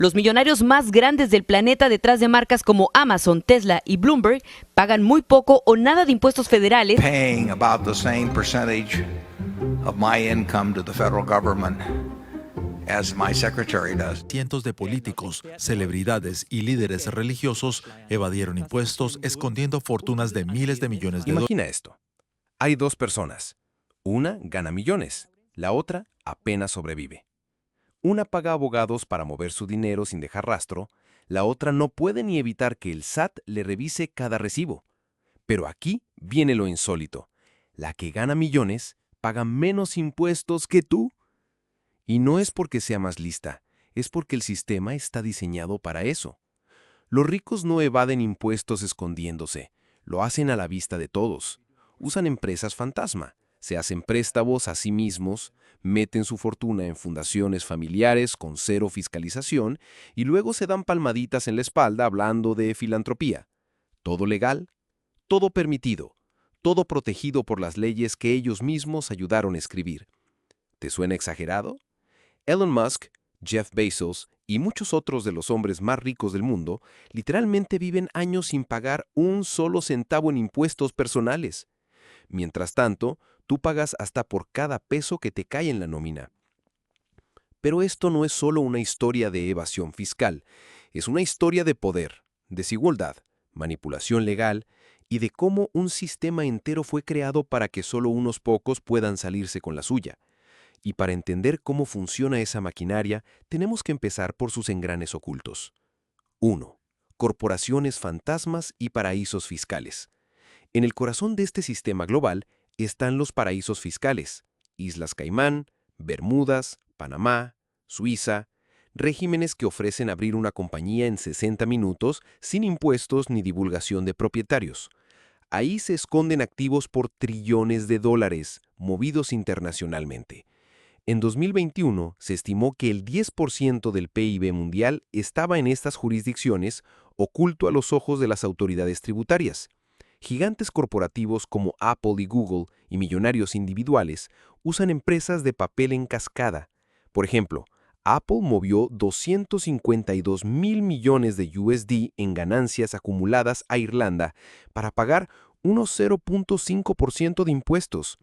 Los millonarios más grandes del planeta detrás de marcas como Amazon, Tesla y Bloomberg pagan muy poco o nada de impuestos federales, paying about the same percentage of my income to the federal government as my secretary does. Cientos de políticos, celebridades y líderes religiosos evadieron impuestos escondiendo fortunas de miles de millones de dólares. Imagina esto. Hay dos personas. Una gana millones, la otra apenas sobrevive. Una paga abogados para mover su dinero sin dejar rastro, la otra no puede ni evitar que el SAT le revise cada recibo. Pero aquí viene lo insólito. La que gana millones paga menos impuestos que tú. Y no es porque sea más lista, es porque el sistema está diseñado para eso. Los ricos no evaden impuestos escondiéndose, lo hacen a la vista de todos. Usan empresas fantasma, se hacen préstamos a sí mismos, meten su fortuna en fundaciones familiares con cero fiscalización y luego se dan palmaditas en la espalda hablando de filantropía. Todo legal, todo permitido, todo protegido por las leyes que ellos mismos ayudaron a escribir. ¿Te suena exagerado? Elon Musk, Jeff Bezos y muchos otros de los hombres más ricos del mundo literalmente viven años sin pagar un solo centavo en impuestos personales. Mientras tanto, tú pagas hasta por cada peso que te cae en la nómina. Pero esto no es solo una historia de evasión fiscal, es una historia de poder, desigualdad, manipulación legal y de cómo un sistema entero fue creado para que solo unos pocos puedan salirse con la suya. Y para entender cómo funciona esa maquinaria, tenemos que empezar por sus engranes ocultos. 1. Corporaciones fantasmas y paraísos fiscales. En el corazón de este sistema global están los paraísos fiscales, Islas Caimán, Bermudas, Panamá, Suiza, regímenes que ofrecen abrir una compañía en 60 minutos sin impuestos ni divulgación de propietarios. Ahí se esconden activos por trillones de dólares, movidos internacionalmente. En 2021 se estimó que el 10% del PIB mundial estaba en estas jurisdicciones, oculto a los ojos de las autoridades tributarias. Gigantes corporativos como Apple y Google y millonarios individuales usan empresas de papel en cascada. Por ejemplo, Apple movió 252 mil millones de USD en ganancias acumuladas a Irlanda para pagar unos 0.5% de impuestos.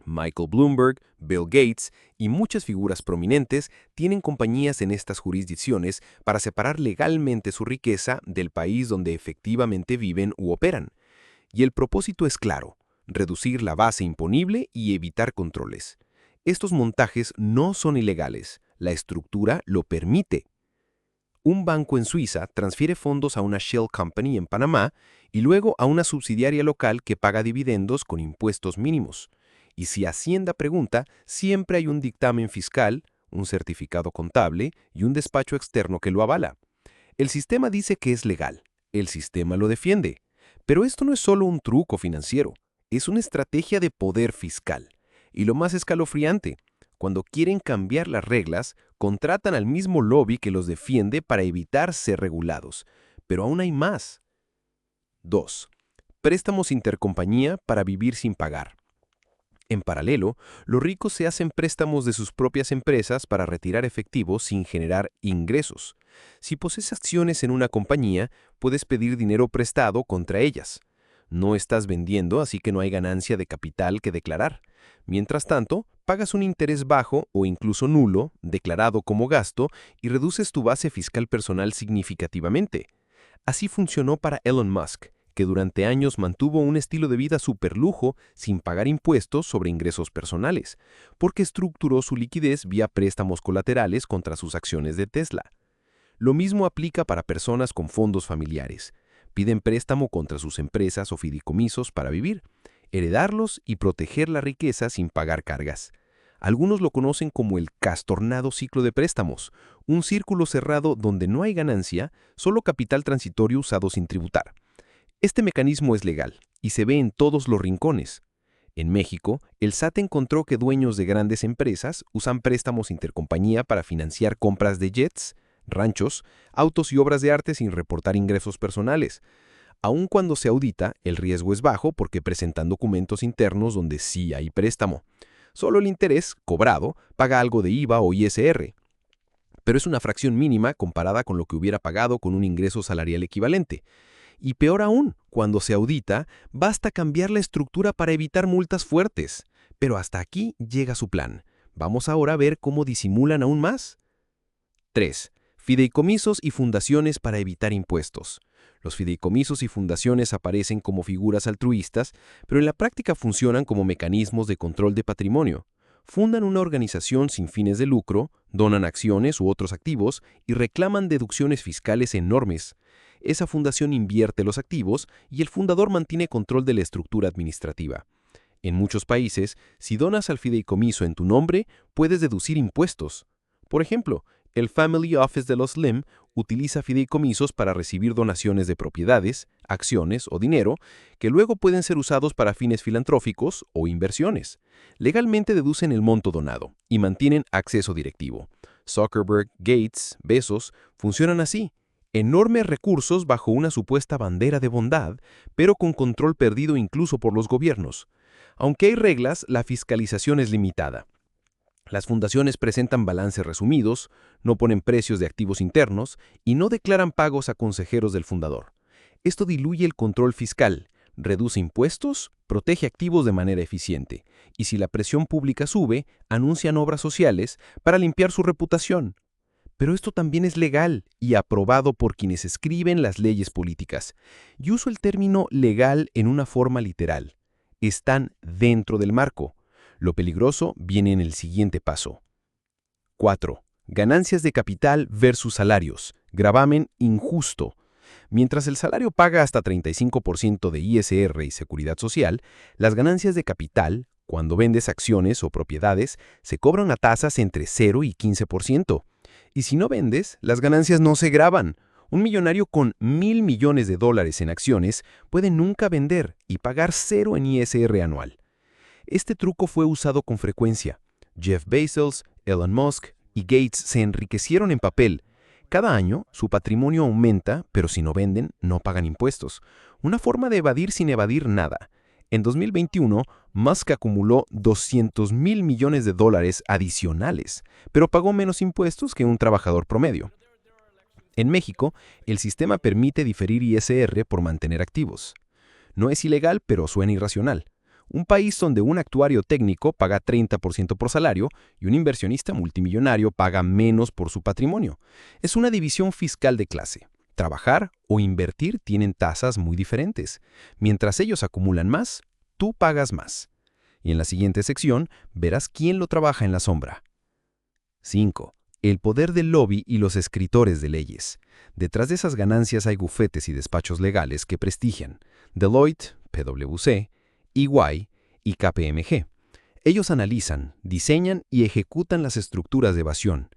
Michael Bloomberg, Bill Gates y muchas figuras prominentes tienen compañías en estas jurisdicciones para separar legalmente su riqueza del país donde efectivamente viven u operan. Y el propósito es claro, reducir la base imponible y evitar controles. Estos montajes no son ilegales, la estructura lo permite. Un banco en Suiza transfiere fondos a una shell company en Panamá y luego a una subsidiaria local que paga dividendos con impuestos mínimos. Y si Hacienda pregunta, siempre hay un dictamen fiscal, un certificado contable y un despacho externo que lo avala. El sistema dice que es legal, el sistema lo defiende. Pero esto no es solo un truco financiero, es una estrategia de poder fiscal. Y lo más escalofriante, cuando quieren cambiar las reglas, contratan al mismo lobby que los defiende para evitar ser regulados. Pero aún hay más. 2. Préstamos intercompañía para vivir sin pagar. En paralelo, los ricos se hacen préstamos de sus propias empresas para retirar efectivo sin generar ingresos. Si posees acciones en una compañía, puedes pedir dinero prestado contra ellas. No estás vendiendo, así que no hay ganancia de capital que declarar. Mientras tanto, pagas un interés bajo o incluso nulo, declarado como gasto, y reduces tu base fiscal personal significativamente. Así funcionó para Elon Musk, que durante años mantuvo un estilo de vida superlujo sin pagar impuestos sobre ingresos personales, porque estructuró su liquidez vía préstamos colaterales contra sus acciones de Tesla. Lo mismo aplica para personas con fondos familiares. Piden préstamo contra sus empresas o fideicomisos para vivir, heredarlos y proteger la riqueza sin pagar cargas. Algunos lo conocen como el castornado ciclo de préstamos, un círculo cerrado donde no hay ganancia, solo capital transitorio usado sin tributar. Este mecanismo es legal y se ve en todos los rincones. En México, el SAT encontró que dueños de grandes empresas usan préstamos intercompañía para financiar compras de jets, ranchos, autos y obras de arte sin reportar ingresos personales. Aun cuando se audita, el riesgo es bajo porque presentan documentos internos donde sí hay préstamo. Solo el interés, cobrado, paga algo de IVA o ISR. pero es una fracción mínima comparada con lo que hubiera pagado con un ingreso salarial equivalente. Y peor aún, cuando se audita, basta cambiar la estructura para evitar multas fuertes. Pero hasta aquí llega su plan. Vamos ahora a ver cómo disimulan aún más. 3. Fideicomisos y fundaciones para evitar impuestos. Los fideicomisos y fundaciones aparecen como figuras altruistas, pero en la práctica funcionan como mecanismos de control de patrimonio. Fundan una organización sin fines de lucro, donan acciones u otros activos y reclaman deducciones fiscales enormes. Esa fundación invierte los activos y el fundador mantiene control de la estructura administrativa. En muchos países, si donas al fideicomiso en tu nombre, puedes deducir impuestos. Por ejemplo, el Family Office de los Lim utiliza fideicomisos para recibir donaciones de propiedades, acciones o dinero que luego pueden ser usados para fines filantróficos o inversiones. Legalmente deducen el monto donado y mantienen acceso directivo. Zuckerberg, Gates, Bezos funcionan así. Enormes recursos bajo una supuesta bandera de bondad, pero con control perdido incluso por los gobiernos. Aunque hay reglas, la fiscalización es limitada. Las fundaciones presentan balances resumidos, no ponen precios de activos internos y no declaran pagos a consejeros del fundador. Esto diluye el control fiscal, reduce impuestos, protege activos de manera eficiente y si la presión pública sube, anuncian obras sociales para limpiar su reputación. Pero esto también es legal y aprobado por quienes escriben las leyes políticas. Y uso el término legal en una forma literal. Están dentro del marco. Lo peligroso viene en el siguiente paso. 4. Ganancias de capital versus salarios. Gravamen injusto. Mientras el salario paga hasta 35% de ISR y seguridad social, las ganancias de capital, cuando vendes acciones o propiedades, se cobran a tasas entre 0 y 15%. Y si no vendes, las ganancias no se gravan. Un millonario con $1,000 millones en acciones puede nunca vender y pagar 0 en ISR anual. Este truco fue usado con frecuencia. Jeff Bezos, Elon Musk y Gates se enriquecieron en papel. Cada año, su patrimonio aumenta, pero si no venden, no pagan impuestos. Una forma de evadir sin evadir nada. En 2021, Musk acumuló $200,000 millones adicionales, pero pagó menos impuestos que un trabajador promedio. En México, el sistema permite diferir ISR por mantener activos. No es ilegal, pero suena irracional. Un país donde un actuario técnico paga 30% por salario y un inversionista multimillonario paga menos por su patrimonio. Es una división fiscal de clase. Trabajar o invertir tienen tasas muy diferentes. Mientras ellos acumulan más, tú pagas más. Y en la siguiente sección verás quién lo trabaja en la sombra. 5. El poder del lobby y los escritores de leyes. Detrás de esas ganancias hay bufetes y despachos legales que prestigian. Deloitte, PwC, EY y KPMG. Ellos analizan, diseñan y ejecutan las estructuras de evasión.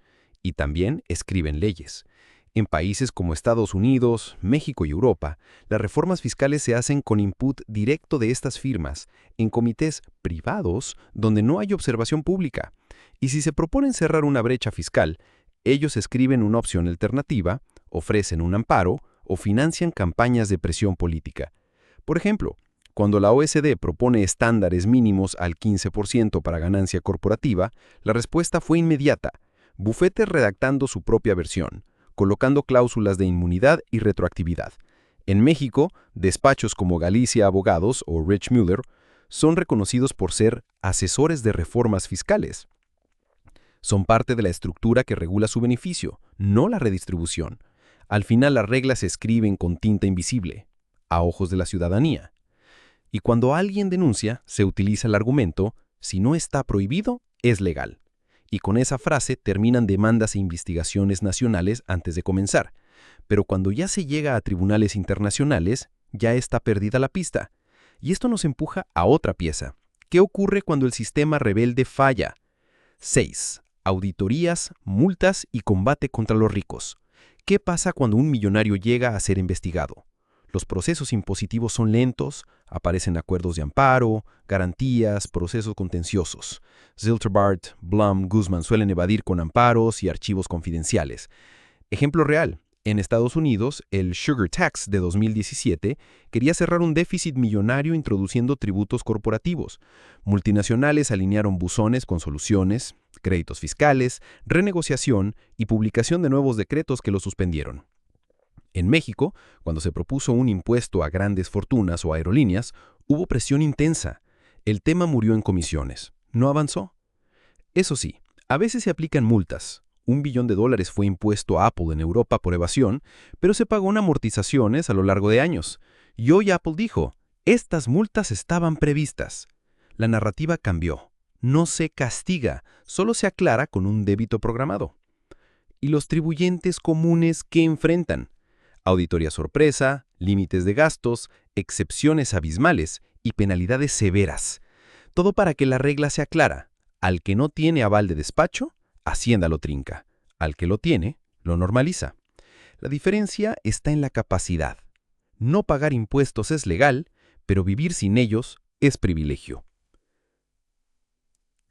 Y también escriben leyes. En países como Estados Unidos, México y Europa, las reformas fiscales se hacen con input directo de estas firmas, en comités privados donde no hay observación pública. Y si se proponen cerrar una brecha fiscal, ellos escriben una opción alternativa, ofrecen un amparo o financian campañas de presión política. Por ejemplo, cuando la OECD propone estándares mínimos al 15% para ganancia corporativa, la respuesta fue inmediata. Bufetes redactando su propia versión, colocando cláusulas de inmunidad y retroactividad. En México, despachos como Galicia Abogados o Rich Mueller son reconocidos por ser asesores de reformas fiscales. Son parte de la estructura que regula su beneficio, no la redistribución. Al final las reglas se escriben con tinta invisible, a ojos de la ciudadanía. Y cuando alguien denuncia, se utiliza el argumento, si no está prohibido, es legal. Y con esa frase terminan demandas e investigaciones nacionales antes de comenzar. Pero cuando ya se llega a tribunales internacionales, ya está perdida la pista. Y esto nos empuja a otra pieza. ¿Qué ocurre cuando el sistema rebelde falla? 6. Auditorías, multas y combate contra los ricos. ¿Qué pasa cuando un millonario llega a ser investigado? Los procesos impositivos son lentos, aparecen acuerdos de amparo, garantías, procesos contenciosos. Zilterbart, Blum, Guzman suelen evadir con amparos y archivos confidenciales. Ejemplo real, En Estados Unidos, el Sugar Tax de 2017 quería cerrar un déficit millonario introduciendo tributos corporativos. Multinacionales alinearon buzones con soluciones, créditos fiscales, renegociación y publicación de nuevos decretos que lo suspendieron. En México, cuando se propuso un impuesto a grandes fortunas o aerolíneas, hubo presión intensa. El tema murió en comisiones. No avanzó. Eso sí, a veces se aplican multas. $1 billón fue impuesto a Apple en Europa por evasión, pero se pagó en amortizaciones a lo largo de años. Y hoy Apple dijo, estas multas estaban previstas. La narrativa cambió. No se castiga, solo se aclara con un débito programado. ¿Y los tribuyentes comunes qué enfrentan? Auditoría sorpresa, límites de gastos, excepciones abismales y penalidades severas. Todo para que la regla sea clara. Al que no tiene aval de despacho, Hacienda lo trinca. Al que lo tiene, lo normaliza. La diferencia está en la capacidad. No pagar impuestos es legal, pero vivir sin ellos es privilegio.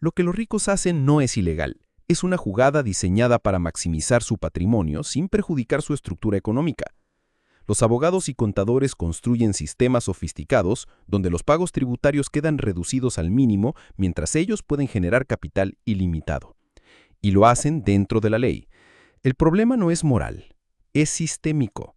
Lo que los ricos hacen no es ilegal. Es una jugada diseñada para maximizar su patrimonio sin perjudicar su estructura económica. Los abogados y contadores construyen sistemas sofisticados donde los pagos tributarios quedan reducidos al mínimo mientras ellos pueden generar capital ilimitado. Y lo hacen dentro de la ley. El problema no es moral, es sistémico.